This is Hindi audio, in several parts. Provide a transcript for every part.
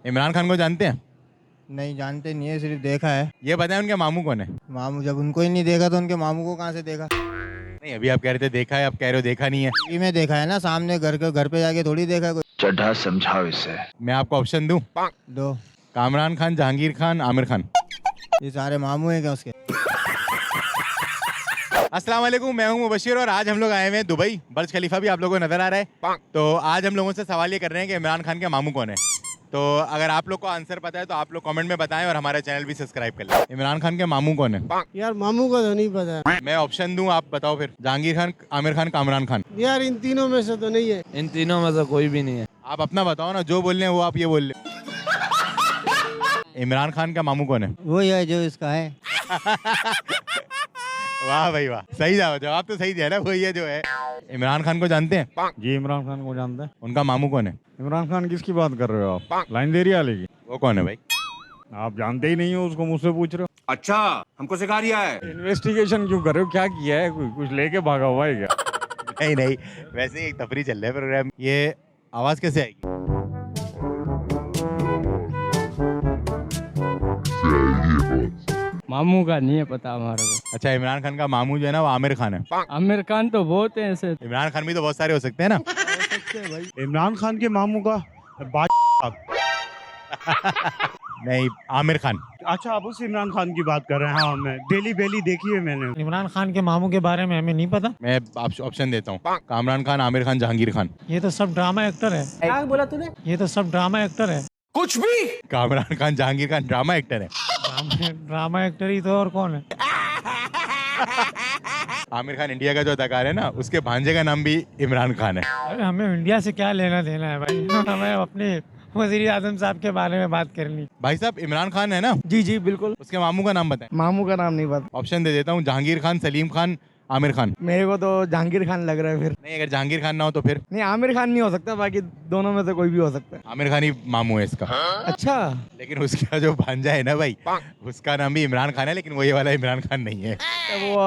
इमरान खान को जानते हैं? नहीं जानते नहीं है, सिर्फ देखा है। ये बताएं उनके मामू कौन है? मामू जब उनको ही नहीं देखा तो उनके मामू को कहाँ से देखा? नहीं, अभी आप कह रहे थे देखा है, अब कह रहे हो देखा नहीं है। टीवी में देखा है ना, सामने घर पे जाके थोड़ी देखा कोई। चड्ढा समझाओ इसे। मैं आपको ऑप्शन दूं? दो। कामरान खान, जहांगीर खान, आमिर खान। ये सारे मामू हैं क्या उसके? अस्सलाम वालेकुम, मैं हूं मुबशिर और आज हम लोग आए हुए हैं दुबई। बर्ज खलीफा भी आप लोगों को नजर आ रहा है। तो आज हम लोगों से सवाल ये कर रहे हैं कि इमरान खान के मामू कौन है। तो अगर आप लोग को आंसर पता है तो आप लोग कमेंट में बताएं और हमारा चैनल भी सब्सक्राइब कर लें। इमरान खान के मामू कौन है? यार मामू का तो नहीं पता मैं ऑप्शन दूं, आप बताओ फिर। जहांगीर खान, आमिर खान, कामरान खान। यार, इन तीनों में से तो नहीं है। इन तीनों में से कोई भी नहीं है। आप अपना बताओ ना, जो बोल रहे हैं वो आप ये बोल रहे। इमरान खान का मामू कौन है? वही है जो इसका है। वाह भाई वाह, सही जवाब तो सही दिया ना, वही है जो है। इमरान खान को जानते हैं? जी इमरान खान को जानते हैं। उनका मामू कौन है? इमरान खान किसकी बात कर रहे हो आप? लाइन देरी वाले की? वो कौन है भाई? आप जानते ही नहीं हो उसको, मुझसे पूछ रहे हो। अच्छा, हमको सिखा रिया है। इन्वेस्टिगेशन क्यों कर रहे हो? क्या किया है? कुछ लेके भागा हुआ है क्या? नहीं नहीं, वैसे ही एक तफरी चल रहा है प्रोग्राम। ये आवाज कैसे आएगी? मामू का नहीं है पता हमारे को। अच्छा, इमरान खान का मामू जो है ना वो आमिर खान है। आमिर खान तो बहुत है ऐसे। इमरान खान भी तो बहुत सारे हो सकते हैं ना। इमरान खान के मामू का नहीं, आमिर खान। अच्छा, आप उस इमरान खान की बात कर रहे हैं? हाँ, मैं डेली बेली देखी है मैंने। इमरान खान के मामू के बारे में हमें नहीं पता। मैं ऑप्शन देता हूँ। कामरान खान, आमिर खान, जहांगीर खान। ये तो सब ड्रामा एक्टर है। क्या बोला तूने? ये तो सब ड्रामा एक्टर है। कुछ भी। कामरान खान, जहांगीर खान ड्रामा एक्टर है। ड्रामा एक्टर ही तो, और कौन है? आमिर खान इंडिया का जो अदाकार है ना, उसके भांजे का नाम भी इमरान खान है। अरे हमें इंडिया से क्या लेना देना है भाई? हमें अपने वजीर आजम साहब के बारे में बात करनी। भाई साहब, इमरान खान है ना? जी जी बिल्कुल। उसके मामू का नाम बताएं। मामू का नाम नहीं पता। ऑप्शन दे देता हूँ। जहांगीर खान, सलीम खान, आमिर खान। मेरे को तो जहांगीर खान लग रहा है फिर। नहीं, अगर जहांगीर खान ना हो तो फिर? नहीं, आमिर खान नहीं हो सकता, बाकी दोनों में से कोई भी हो सकता है। आमिर खान ही मामू है इसका। अच्छा। लेकिन उसका जो भांजा है ना भाई, उसका नाम भी इमरान खान है, लेकिन वो ये वाला इमरान खान नहीं है। वो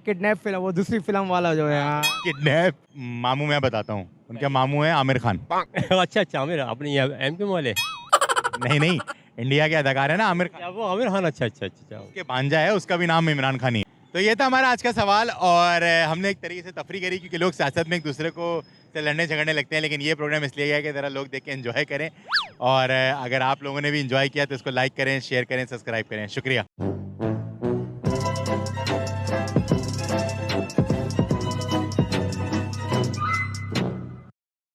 किडनैप फिल्म, वो दूसरी फिल्म वाला जो है। किडनैप मामू मैं बताता हूँ। उनके मामू है आमिर खान। अच्छा अच्छा, आमिर अपने एमपी वाले? नहीं नहीं, इंडिया के अदाकार है ना आमिर खान। वो आमिर खान। अच्छा अच्छा अच्छा। उसके भांजा है, उसका भी नाम इमरान खान ही है। तो ये था हमारा आज का सवाल और हमने एक तरीके से तफरी करी, क्योंकि लोग सियासत में एक दूसरे को से लड़ने झगड़ने लगते हैं, लेकिन ये प्रोग्राम इसलिए गया कि ज़रा लोग देख के एंजॉय करें। और अगर आप लोगों ने भी एंजॉय किया तो इसको लाइक करें, शेयर करें, सब्सक्राइब करें। शुक्रिया।